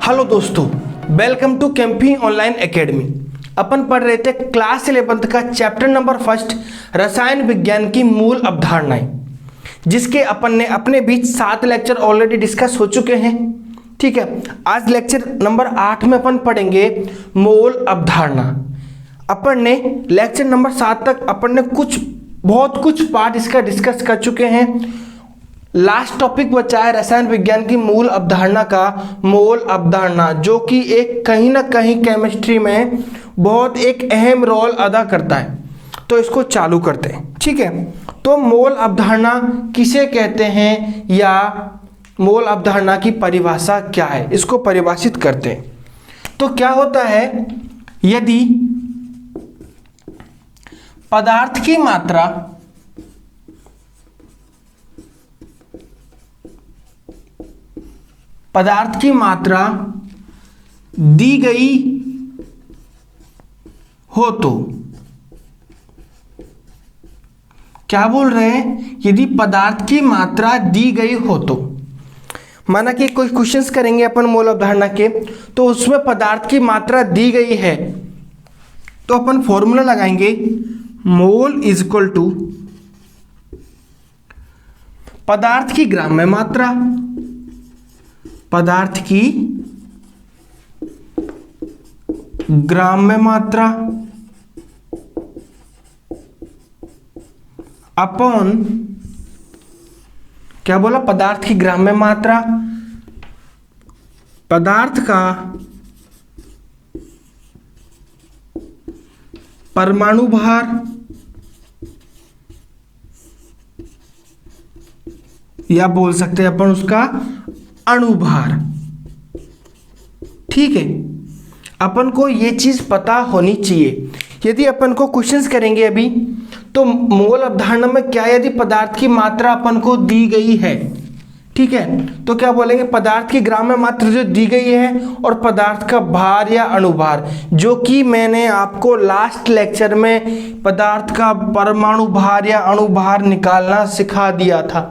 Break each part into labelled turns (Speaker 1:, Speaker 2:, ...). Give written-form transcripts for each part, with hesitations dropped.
Speaker 1: Hello दोस्तों, welcome to कैंपी online academy. अपन पढ़ रहे थे क्लास 11th का चैप्टर नंबर 1 रसायन विज्ञान की मूल अवधारणाएं, जिसके अपन ने अपने बीच 7 लेक्चर ऑलरेडी डिस्कस हो चुके हैं। ठीक है, आज लेक्चर नंबर 8 में अपन पढ़ेंगे मोल अवधारणा। अपन ने लेक्चर नंबर 7 तक अपन ने बहुत कुछ पार्ट इसका डिस्कस कर चुके हैं। लास्ट टॉपिक बचा है रसायन विज्ञान की मूल अवधारणा का मोल अवधारणा, जो कि एक कहीं ना कहीं केमिस्ट्री में बहुत एक अहम रोल अदा करता है। तो इसको चालू करते हैं। ठीक है, तो मोल अवधारणा किसे कहते हैं या मोल अवधारणा की परिभाषा क्या है, इसको परिभाषित करते हैं। तो क्या होता है, यदि पदार्थ की मात्रा दी गई हो तो, क्या बोल रहे हैं, यदि पदार्थ की मात्रा दी गई हो तो, माना कि कोई क्वेश्चंस करेंगे अपन मोल अवधारणा के, तो उसमें पदार्थ की मात्रा दी गई है तो अपन फॉर्मूला लगाएंगे मोल इज इक्वल टू पदार्थ की ग्राम में मात्रा, पदार्थ की ग्राम में मात्रा अपॉन, क्या बोला, पदार्थ की ग्राम में मात्रा, पदार्थ का परमाणु भार या बोल सकते हैं अपन उसका अणुभार। ठीक है, अपन को ये चीज पता होनी चाहिए। यदि अपन को क्वेश्चंस करेंगे अभी, तो मोल अवधारणा में क्या, यदि पदार्थ की मात्रा अपन को दी गई है, ठीक है, तो क्या बोलेंगे, पदार्थ की ग्राम में मात्रा जो दी गई है और पदार्थ का भार या अणुभार, जो कि मैंने आपको लास्ट लेक्चर में पदार्थ का परमाणु भार या अणुभार निकालना सिखा दिया था।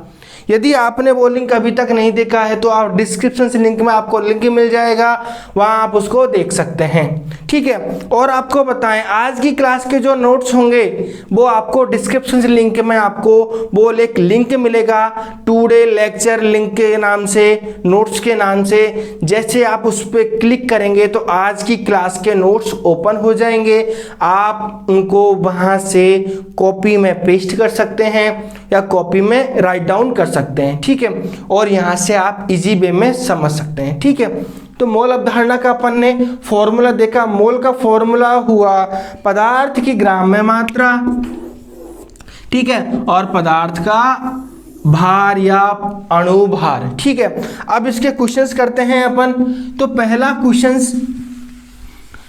Speaker 1: यदि आपने वो लिंक अभी तक नहीं देखा है तो आप डिस्क्रिप्शन से लिंक में आपको लिंक मिल जाएगा, वहां आप उसको देख सकते हैं। ठीक है, और आपको बताएं, आज की क्लास के जो नोट्स होंगे वो आपको डिस्क्रिप्शन से लिंक में आपको वो एक लिंक मिलेगा, टुडे लेक्चर लिंक के नाम से, नोट्स के नाम से। जैसे आप उस पर क्लिक करेंगे तो आज की क्लास के नोट्स ओपन हो जाएंगे। आप उनको वहां से कॉपी में पेस्ट कर सकते हैं या कॉपी में राइट डाउन कर सकते हैं। ठीक है, और यहां से आप इजी वे में समझ सकते हैं। ठीक है, तो मोल अवधारणा का अपन ने फॉर्मूला देखा। मोल का फॉर्मूला हुआ पदार्थ की ग्राम में मात्रा, ठीक है, और पदार्थ का भार या अणुभार। ठीक है, अब इसके क्वेश्चंस करते हैं अपन। तो पहला क्वेश्चंस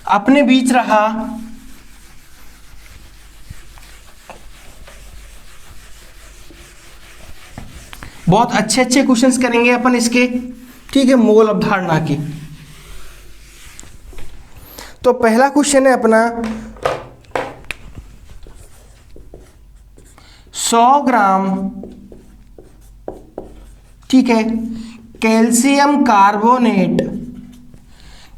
Speaker 1: अपने बीच रहा, बहुत अच्छे क्वेश्चंस करेंगे अपन इसके। ठीक है, मोल अवधारणा की। तो पहला क्वेश्चन है अपना, 100 ग्राम, ठीक है, कैल्शियम कार्बोनेट,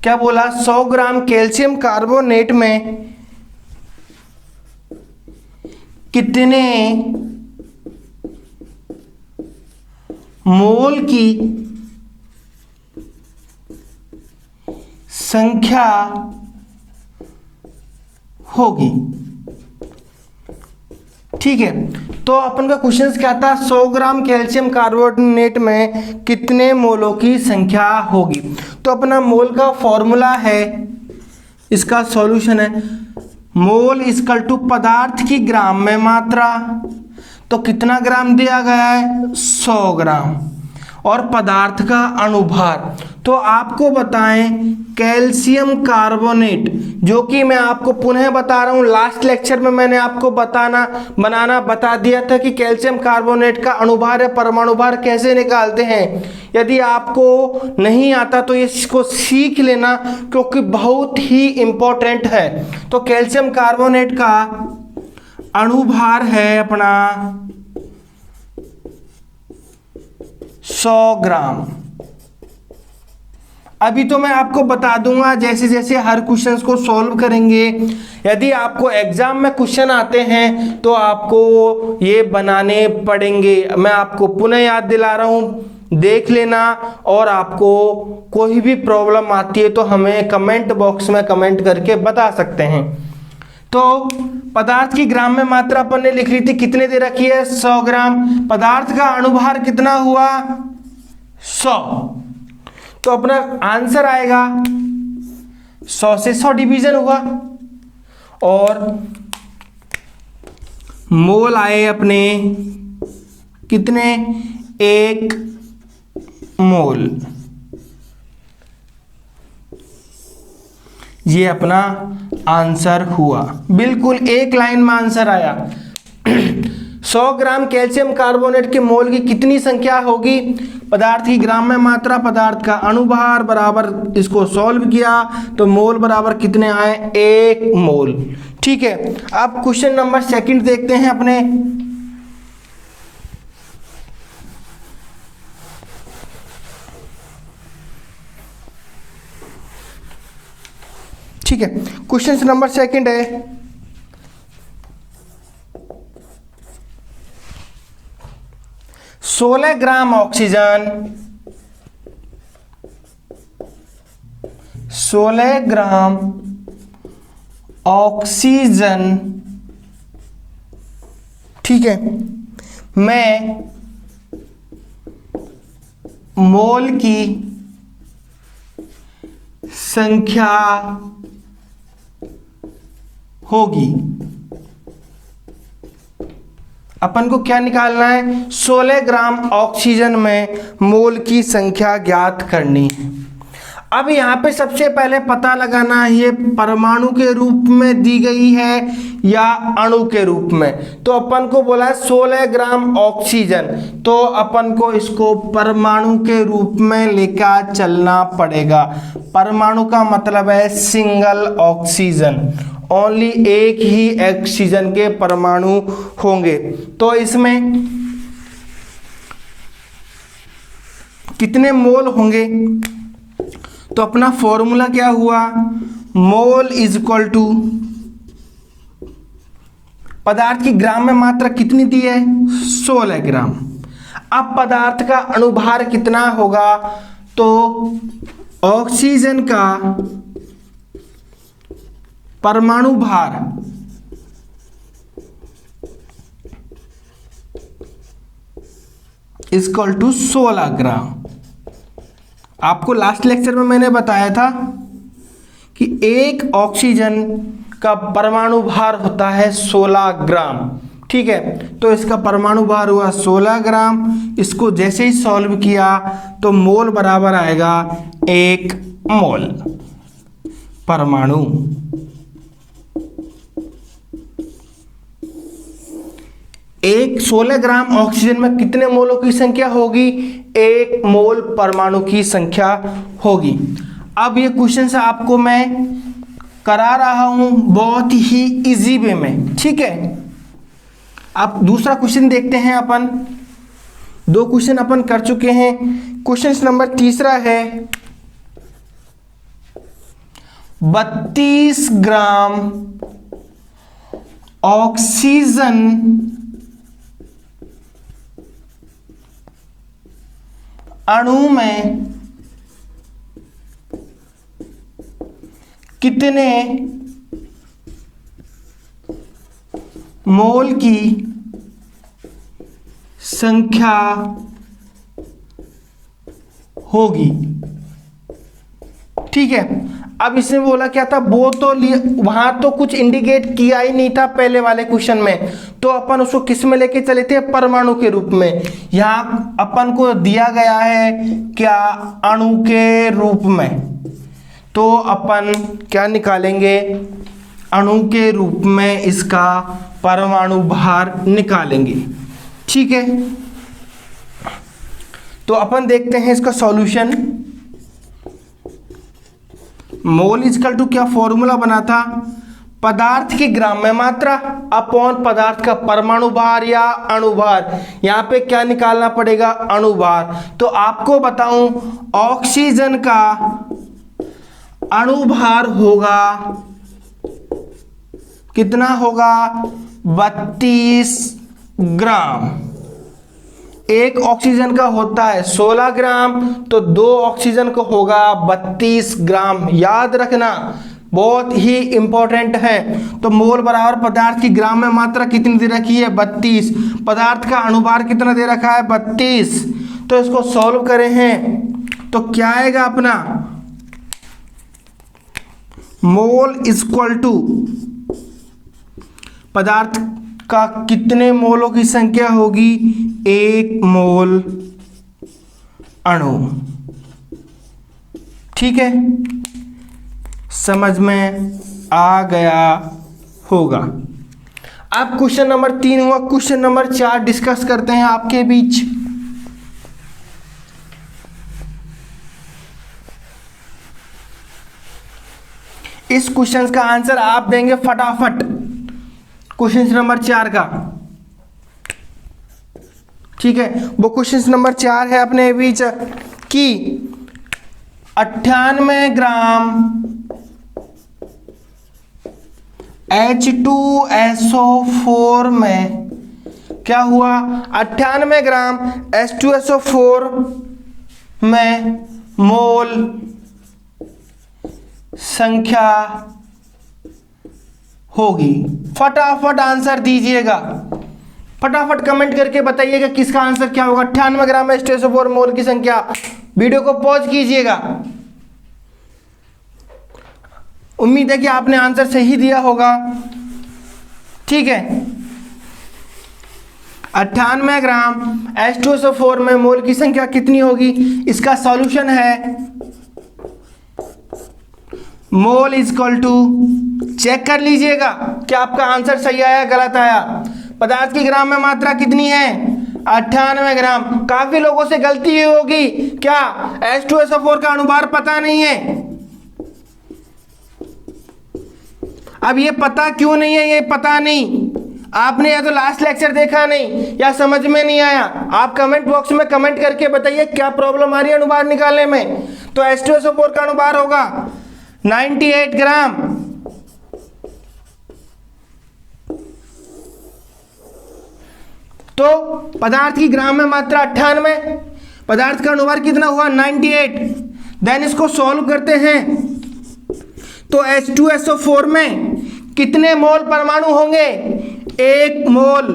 Speaker 1: क्या बोला, 100 ग्राम कैल्शियम कार्बोनेट में कितने मोल की संख्या होगी। ठीक है, तो अपन का क्वेश्चन क्या था, 100 ग्राम कैल्शियम कार्बोनेट में कितने मोलों की संख्या होगी। तो अपना मोल का फॉर्मूला है, इसका सॉल्यूशन है मोल इक्वल टू पदार्थ की ग्राम में मात्रा, तो कितना ग्राम दिया गया है, 100 ग्राम, और पदार्थ का अणुभार। तो आपको बताएं कैल्शियम कार्बोनेट, जो कि मैं आपको पुनः बता रहा हूं, लास्ट लेक्चर में मैंने आपको बनाना बता दिया था कि कैल्शियम कार्बोनेट का अणुभार या परमाणु भार कैसे निकालते हैं। यदि आपको नहीं आता तो इसको सीख लेना, क्योंकि बहुत ही इंपॉर्टेंट है। तो कैल्शियम कार्बोनेट का अणुभार है अपना 100 ग्राम अभी तो मैं आपको बता दूंगा जैसे जैसे हर क्वेश्चंस को सॉल्व करेंगे। यदि आपको एग्जाम में क्वेश्चन आते हैं तो आपको ये बनाने पड़ेंगे। मैं आपको पुनः याद दिला रहा हूँ, देख लेना। और आपको कोई भी प्रॉब्लम आती है तो हमें कमेंट बॉक्स में कमेंट करके बता सकते हैं। तो पदार्थ की ग्राम में मात्रा अपन ने लिख ली थी, कितने दे रखी है 100 ग्राम। पदार्थ का अणुभार कितना हुआ 100। तो अपना आंसर आएगा 100 से 100 डिवीजन हुआ और मोल आए अपने कितने 1 मोल। ये अपना आंसर हुआ, बिल्कुल एक लाइन में आंसर आया। 100 ग्राम कैल्शियम कार्बोनेट के मोल की कितनी संख्या होगी। पदार्थ की ग्राम में मात्रा, पदार्थ का अणुभार बराबर, इसको सॉल्व किया तो मोल बराबर कितने आए 1 मोल। ठीक है, अब क्वेश्चन नंबर 2 देखते हैं अपने। ठीक है, क्वेश्चन नंबर 2 है, सोलह ग्राम ऑक्सीजन, 16 ग्राम ऑक्सीजन, ठीक है, में मोल की संख्या होगी। अपन को क्या निकालना है 16 ग्राम ऑक्सीजन में मोल की संख्या ज्ञात करनी है। अब यहाँ पे सबसे पहले पता लगाना है ये परमाणु के रूप में दी गई है या अणु के रूप में। तो अपन को बोला है 16 ग्राम ऑक्सीजन, तो अपन को इसको परमाणु के रूप में लेकर चलना पड़ेगा। परमाणु का मतलब है सिंगल ऑक्सीजन, ओनली एक ही ऑक्सीजन के परमाणु होंगे। तो इसमें कितने मोल होंगे, तो अपना फॉर्मूला क्या हुआ, मोल इज इक्वल टू, पदार्थ की ग्राम में मात्रा कितनी दी है 16 ग्राम। अब पदार्थ का अणुभार कितना होगा, तो ऑक्सीजन का परमाणु भार इक्वल टू 16 ग्राम। आपको लास्ट लेक्चर में मैंने बताया था कि एक ऑक्सीजन का परमाणु भार होता है 16 ग्राम। ठीक है, तो इसका परमाणु भार हुआ 16 ग्राम। इसको जैसे ही सॉल्व किया तो मोल बराबर आएगा 1 मोल परमाणु। एक 16 ग्राम ऑक्सीजन में कितने मोलों की संख्या होगी, 1 मोल परमाणु की संख्या होगी। अब ये क्वेश्चन से आपको मैं करा रहा हूं बहुत ही इजी वे में। ठीक है, अब दूसरा क्वेश्चन देखते हैं अपन। 2 क्वेश्चन अपन कर चुके हैं। क्वेश्चन नंबर 3 है 32 ग्राम ऑक्सीजन अणु में कितने मोल की संख्या होगी। ठीक है, अब इसमें बोला क्या था, वो तो वहां तो कुछ इंडिकेट किया ही नहीं था पहले वाले क्वेश्चन में, तो अपन उसको किस में लेके चले थे, परमाणु के रूप में। यहां अपन को दिया गया है क्या, अणु के रूप में, तो अपन क्या निकालेंगे, अणु के रूप में इसका परमाणु भार निकालेंगे। ठीक है, तो अपन देखते हैं इसका सॉल्यूशन। मोल इक्वल टू क्या फॉर्मूला बना था, पदार्थ की ग्राम में मात्रा अपॉन पदार्थ का परमाणु भार या अणुभार। यहां पे क्या निकालना पड़ेगा, अणुभार। तो आपको बताऊं ऑक्सीजन का अणुभार होगा, कितना होगा? 32 ग्राम। एक ऑक्सीजन का होता है 16 ग्राम, तो 2 ऑक्सीजन का होगा 32 ग्राम। याद रखना, बहुत ही इंपॉर्टेंट है। तो मोल बराबर पदार्थ की ग्राम में मात्रा कितनी दे रखी है? 32। पदार्थ का अणुभार कितना दे रखा है? 32। तो इसको सॉल्व करें हैं तो क्या आएगा अपना? मोल इक्वल टू पदार्थ का कितने मोलों की संख्या होगी? 1 मोल अणु। ठीक है, समझ में आ गया होगा। अब क्वेश्चन नंबर 3 हुआ। क्वेश्चन नंबर 4 डिस्कस करते हैं आपके बीच। इस क्वेश्चन का आंसर आप देंगे फटाफट। क्वेश्चन नंबर 4 का, ठीक है, वो क्वेश्चन नंबर 4 है अपने बीच कि 98 ग्राम H2SO4 में क्या हुआ? 98 ग्राम H2SO4 में मोल संख्या होगी। फटाफट आंसर दीजिएगा, फटाफट कमेंट करके बताइएगा किसका आंसर क्या होगा। 98 ग्राम H2SO4 मोल की संख्या। वीडियो को पॉज कीजिएगा। उम्मीद है कि आपने आंसर सही दिया होगा। ठीक है, 98 ग्राम H2SO4 में मोल की संख्या कितनी होगी? इसका सॉल्यूशन है मोल इक्वल टू, चेक कर लीजिएगा क्या आपका आंसर सही आया गलत आया। पदार्थ की ग्राम में मात्रा कितनी है? 98 ग्राम। काफी लोगों से गलती हुई होगी, क्या H2SO4 का अणुभार पता नहीं है? अब ये पता क्यों नहीं है? ये पता नहीं, आपने या तो लास्ट लेक्चर देखा नहीं या समझ में नहीं आया। आप कमेंट बॉक्स में कमेंट करके बताइए क्या प्रॉब्लम आ रही है अणुभार निकालने में। तो H2SO4 का अणुभार होगा 98 ग्राम। तो पदार्थ की ग्राम में मात्रा 98, पदार्थ का अणुभार कितना हुआ? 98। देन इसको सॉल्व करते हैं तो H2SO4 में कितने मोल परमाणु होंगे? 1 मोल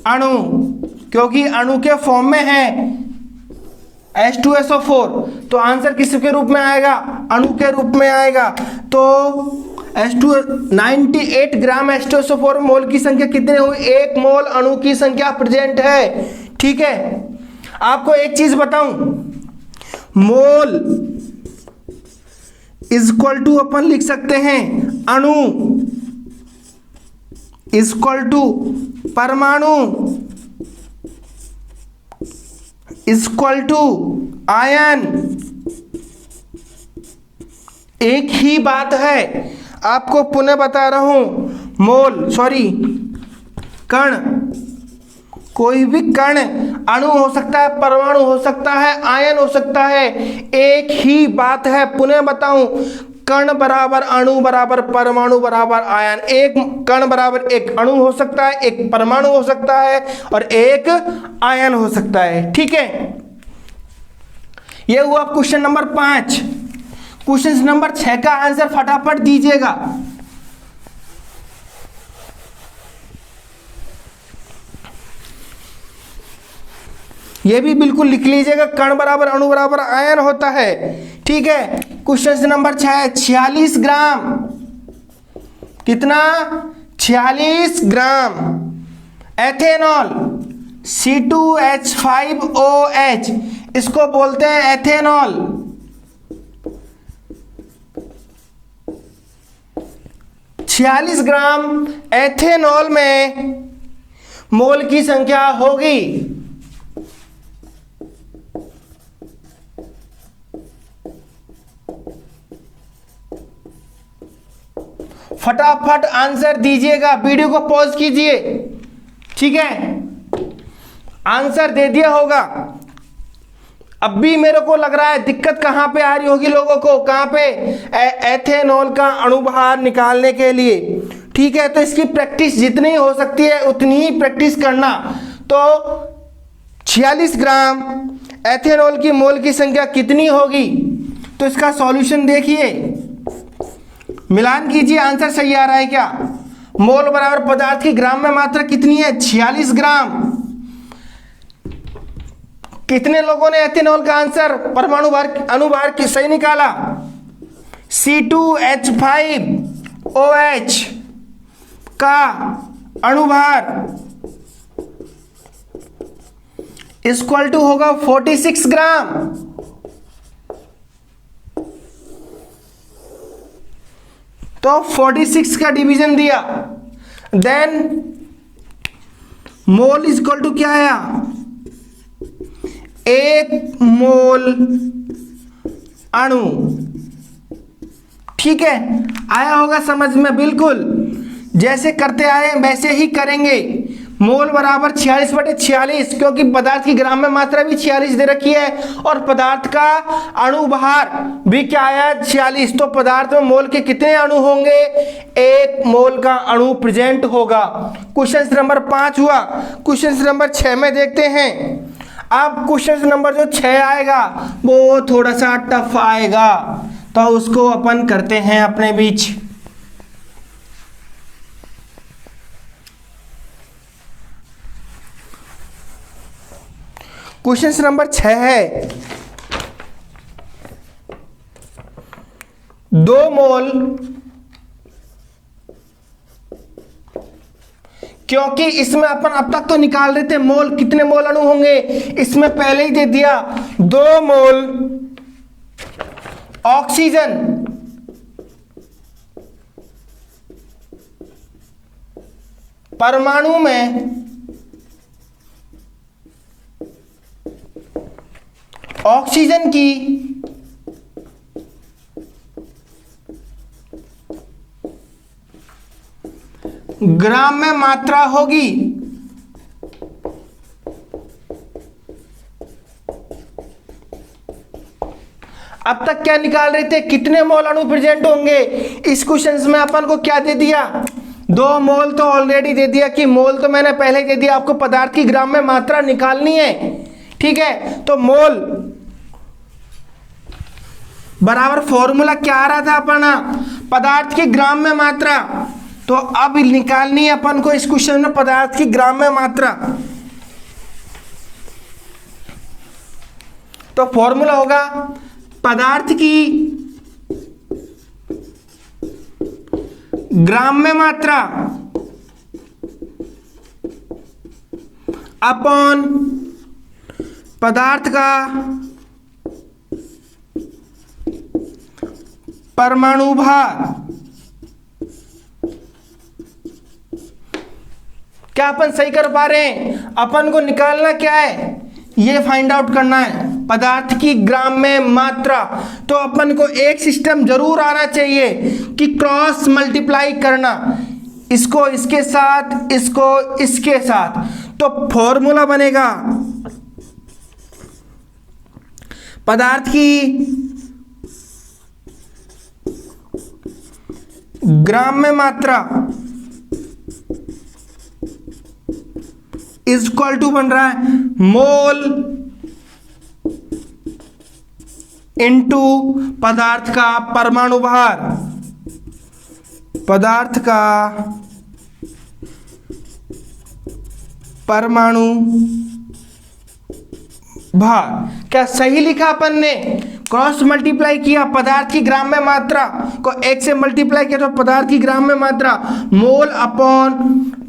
Speaker 1: अणु, क्योंकि अणु के फॉर्म में है H2SO4। तो आंसर किसके रूप में आएगा? अणु के रूप में आएगा। तो 98 ग्राम H2SO4 मोल की संख्या कितने हुई? 1 मोल अणु की संख्या प्रेजेंट है। ठीक है, आपको एक चीज बताऊं, मोल इक्वल टू अपन लिख सकते हैं अणु इक्वल टू परमाणु इक्वल टू आयन। एक ही बात है, आपको पुनः बता रहा हूं। मोल कण, कोई भी कण अणु हो सकता है, परमाणु हो सकता है, आयन हो सकता है। एक ही बात है, पुनः बताऊं, कण बराबर अणु बराबर परमाणु बराबर आयन। एक कण बराबर एक अणु हो सकता है, एक परमाणु हो सकता है और एक आयन हो सकता है। ठीक है, यह हुआ क्वेश्चन नंबर 5। क्वेश्चन नंबर 6 का आंसर फटाफट दीजिएगा। ये भी बिल्कुल लिख लीजिएगा, कण बराबर अणु बराबर आयन होता है। ठीक है, क्वेश्चन नंबर 6, 46 ग्राम, कितना? 46 ग्राम एथेनॉल C2H5OH, इसको बोलते हैं एथेनॉल। 46 ग्राम एथेनॉल में मोल की संख्या होगी फटाफट आंसर दीजिएगा, वीडियो को पॉज कीजिए। ठीक है, आंसर दे दिया होगा। अब भी मेरे को लग रहा है दिक्कत कहाँ पे आ रही होगी लोगों को, कहाँ पे, एथेनॉल का अणुभार निकालने के लिए। ठीक है, तो इसकी प्रैक्टिस जितनी हो सकती है उतनी ही प्रैक्टिस करना। तो 46 ग्राम एथेनॉल की मोल की संख्या कितनी होगी, तो इसका सॉल्यूशन देखिए, मिलान कीजिए, आंसर सही आ रहा है क्या। मोल बराबर पदार्थ की ग्राम में मात्रा कितनी है, 46 ग्राम। कितने लोगों ने एथेनॉल का आंसर परमाणु भार अणुभार की सही निकाला। C2H5OH का अणुभार इक्वल टू होगा 46 ग्राम। तो 46 का डिवीजन दिया, देन मोल इक्वल टू क्या आया, 1 मोल अणु। ठीक है, आया होगा समझ में, बिल्कुल जैसे करते आए वैसे ही करेंगे। मोल बराबर 46/46, क्योंकि पदार्थ की ग्राम में मात्रा भी 46 दे रखी है और पदार्थ का अणुभार भी क्या आया, 46। तो पदार्थ में मोल के कितने अणु होंगे, 1 मोल का अणु प्रेजेंट होगा। क्वेश्चन नंबर 5 हुआ। क्वेश्चन नंबर 6 में देखते हैं। अब क्वेश्चन नंबर जो 6 आएगा वो थोड़ा सा टफ आएगा, तो उसको अपन करते हैं अपने बीच। क्वेश्चन नंबर 6 है, 2 मोल, क्योंकि इसमें अपन अब तक तो निकाल रहे थे मोल, कितने मोल अणु होंगे, इसमें पहले ही दे दिया 2 मोल ऑक्सीजन परमाणु में ऑक्सीजन की ग्राम में मात्रा होगी। अब तक क्या निकाल रहे थे, कितने मोल अणु प्रेजेंट होंगे। इस क्वेश्चन में अपन को क्या दे दिया, 2 मोल तो ऑलरेडी दे दिया, कि मोल तो मैंने पहले दे दिया, आपको पदार्थ की ग्राम में मात्रा निकालनी है। ठीक है, तो मोल बराबर फॉर्मूला क्या आ रहा था अपना, पदार्थ की ग्राम में मात्रा। तो अब निकालनी है अपन को इस क्वेश्चन में पदार्थ की ग्राम में मात्रा। तो फॉर्मूला होगा पदार्थ की ग्राम में मात्रा अपॉन पदार्थ का परमाणु भार। क्या अपन सही कर पा रहे हैं, अपन को निकालना क्या है, ये फाइंड आउट करना है पदार्थ की ग्राम में मात्रा। तो अपन को एक सिस्टम जरूर आना चाहिए कि क्रॉस मल्टीप्लाई करना, इसको इसके साथ, इसको इसके साथ। तो फॉर्मूला बनेगा पदार्थ की ग्राम में मात्रा इक्वल टू बन रहा है मोल इनटू पदार्थ का परमाणु भार। पदार्थ का परमाणु भार। क्या सही लिखा अपन ने, क्रॉस मल्टीप्लाई किया, पदार्थ की ग्राम में मात्रा को 1 से मल्टीप्लाई किया तो पदार्थ की ग्राम में मात्रा, मोल अपॉन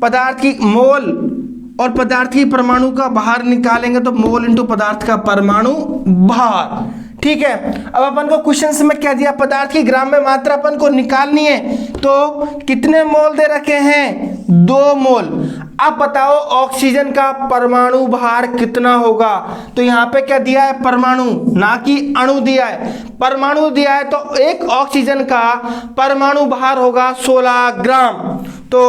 Speaker 1: पदार्थ की मोल और पदार्थ की परमाणु का भार निकालेंगे तो मोल इंटू पदार्थ का परमाणु भार। ठीक है, अब अपन को क्वेश्चन में क्या दिया, पदार्थ की ग्राम में मात्रा अपन को निकालनी है। तो कितने मोल दे रखे हैं, 2 मोल। अब बताओ ऑक्सीजन का परमाणु भार कितना होगा। तो यहाँ पे क्या दिया है, परमाणु, ना कि अणु दिया है, परमाणु दिया है। तो एक ऑक्सीजन का परमाणु भार होगा 16 ग्राम। तो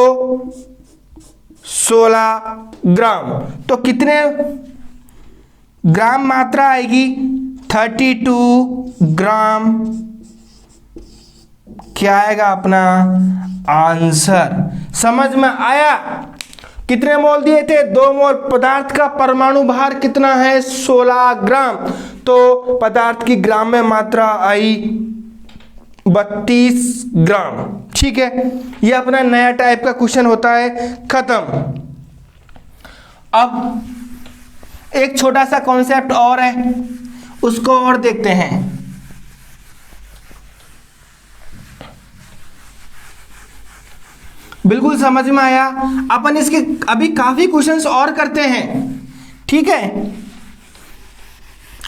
Speaker 1: 16 ग्राम, तो कितने ग्राम मात्रा आएगी, 32 ग्राम क्या आएगा अपना आंसर। समझ में आया? कितने मोल दिए थे? 2 मोल। पदार्थ का परमाणु भार कितना है? 16 ग्राम। तो पदार्थ की ग्राम में मात्रा आई 32 ग्राम। ठीक है, ये अपना नया टाइप का क्वेश्चन होता है। खत्म। अब एक छोटा सा कॉन्सेप्ट और है, उसको और देखते हैं। बिल्कुल समझ में आया? अपन इसके अभी काफी क्वेश्चंस और करते हैं। ठीक है,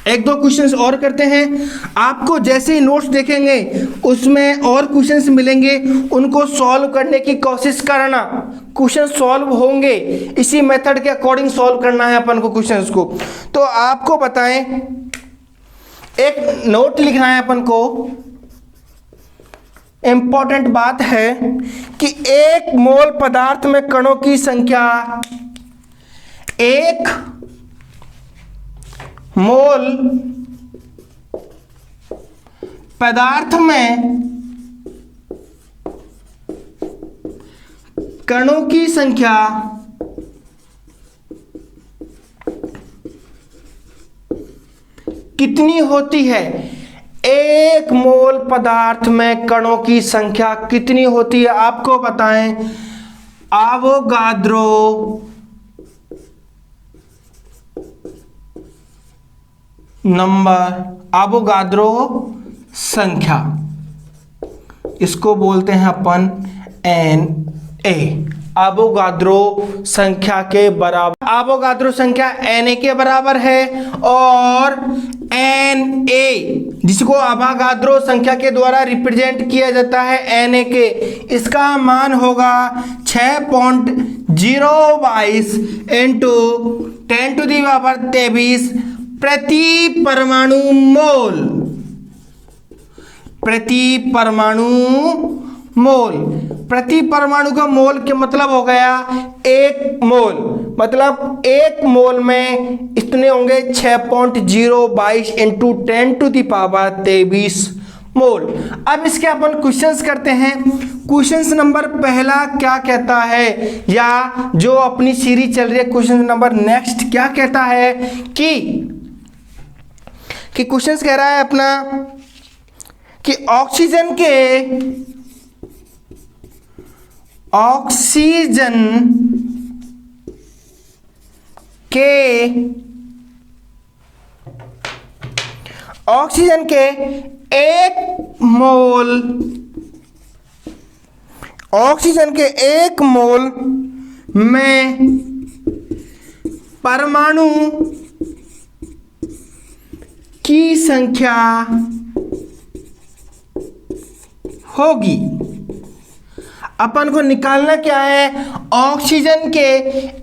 Speaker 1: 1-2 क्वेश्चंस और करते हैं। आपको जैसे ही नोट्स देखेंगे उसमें और क्वेश्चंस मिलेंगे, उनको सॉल्व करने की कोशिश करना। क्वेश्चन सॉल्व होंगे, इसी मेथड के अकॉर्डिंग सॉल्व करना है अपन को क्वेश्चंस को। तो आपको बताएं, एक नोट लिखना है अपन को। इंपॉर्टेंट बात है कि 1 मोल पदार्थ में कणों की संख्या, 1 मोल पदार्थ में कणों की संख्या कितनी होती है? 1 मोल पदार्थ में कणों की संख्या कितनी होती है? आपको बताएं। आवोगाद्रो नंबर, आवोगाद्रो संख्या, इसको बोलते हैं अपन Na। आवोगाद्रो संख्या के बराबर, आवोगाद्रो संख्या Na के बराबर है, और Na जिसको अवोगाद्रो संख्या के द्वारा रिप्रेजेंट किया जाता है Na के, इसका मान होगा 6.022 इंटू 10⁻23 प्रति परमाणु मोल। प्रति परमाणु मोल, प्रति परमाणु का मोल के मतलब हो गया 1 मोल। मतलब 1 मोल में इतने होंगे 6.022 इंटू 10⁻23 मोल। अब इसके अपन क्वेश्चंस करते हैं। क्वेश्चंस नंबर पहला क्या कहता है, या जो अपनी सीरीज चल रही है क्वेश्चन नंबर नेक्स्ट क्या कहता है कि क्वेश्चंस कह रहा है अपना कि ऑक्सीजन के 1 मोल में परमाणु की संख्या होगी। अपन को निकालना क्या है? ऑक्सीजन के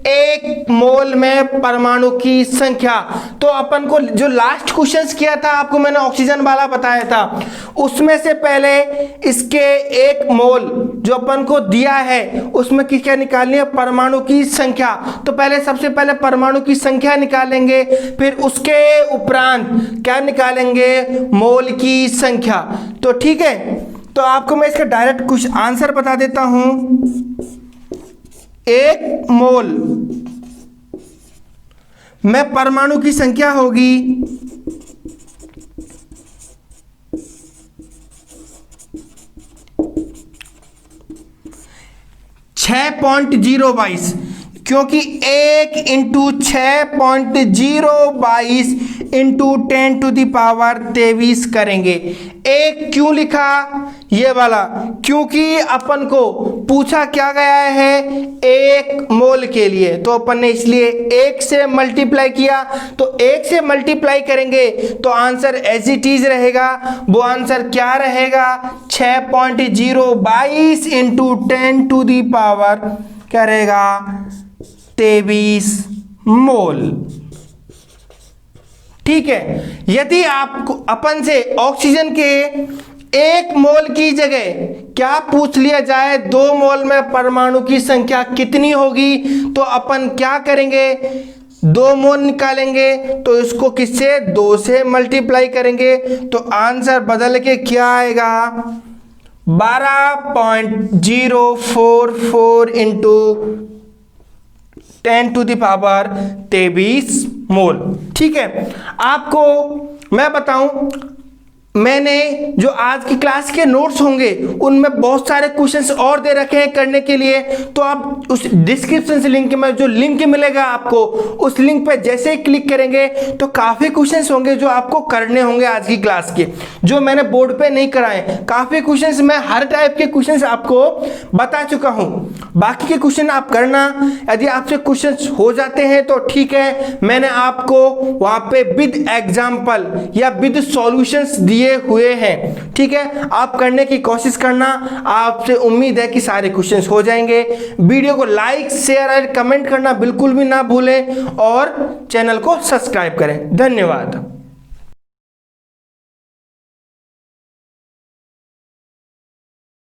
Speaker 1: 1 मोल में परमाणु की संख्या। तो अपन को जो लास्ट क्वेश्चंस किया था, आपको मैंने ऑक्सीजन वाला बताया था, उसमें से पहले इसके 1 मोल जो अपन को दिया है उसमें क्या निकालनी है? परमाणु की संख्या। तो पहले सबसे पहले परमाणु की संख्या निकालेंगे, फिर उसके उपरांत क्या निकालेंगे? मोल की संख्या। तो ठीक है, तो आपको मैं इसका डायरेक्ट कुछ आंसर बता देता हूं। 1 मोल में परमाणु की संख्या होगी 6.022, क्योंकि 1 इंटू 6.022 इंटू 10⁻23 करेंगे। 1 क्यों लिखा ये वाला? क्योंकि अपन को पूछा क्या गया है? 1 मोल के लिए, तो अपन ने इसलिए 1 से मल्टीप्लाई किया। तो 1 से मल्टीप्लाई करेंगे तो आंसर एज इट इज रहेगा। वो आंसर क्या रहेगा? 6.022 इंटू 10⁻, क्या रहेगा? 23 मोल। ठीक है, यदि आपको अपन से ऑक्सीजन के 1 मोल की जगह क्या पूछ लिया जाए 2 मोल में परमाणु की संख्या कितनी होगी, तो अपन क्या करेंगे? 2 मोल निकालेंगे तो इसको किससे 2 से मल्टीप्लाई करेंगे तो आंसर बदल के क्या आएगा 12.044 इंटू 10⁻23 मोल। ठीक है, आपको मैं बताऊं, मैंने जो आज की क्लास के नोट्स होंगे उनमें बहुत सारे क्वेश्चंस और दे रखे हैं करने के लिए, तो आप उस डिस्क्रिप्शन से लिंक में जो लिंक मिलेगा आपको, उस लिंक पे जैसे ही क्लिक करेंगे तो काफ़ी क्वेश्चंस होंगे जो आपको करने होंगे आज की क्लास के, जो मैंने बोर्ड पे नहीं कराए। काफ़ी क्वेश्चंस मैं हर टाइप के क्वेश्चंस आपको बता चुका हूँ, बाकी के क्वेश्चन आप करना। यदि आपसे क्वेश्चंस हो जाते हैं तो ठीक है, मैंने आपको वहाँ पे विद एग्जाम्पल या विद सॉल्यूशंस दिए हुए हैं। ठीक है, आप करने की कोशिश करना, आपसे उम्मीद है कि सारे क्वेश्चंस हो जाएंगे। वीडियो को लाइक शेयर और कमेंट करना बिल्कुल भी ना भूलें और चैनल को सब्सक्राइब करें। धन्यवाद।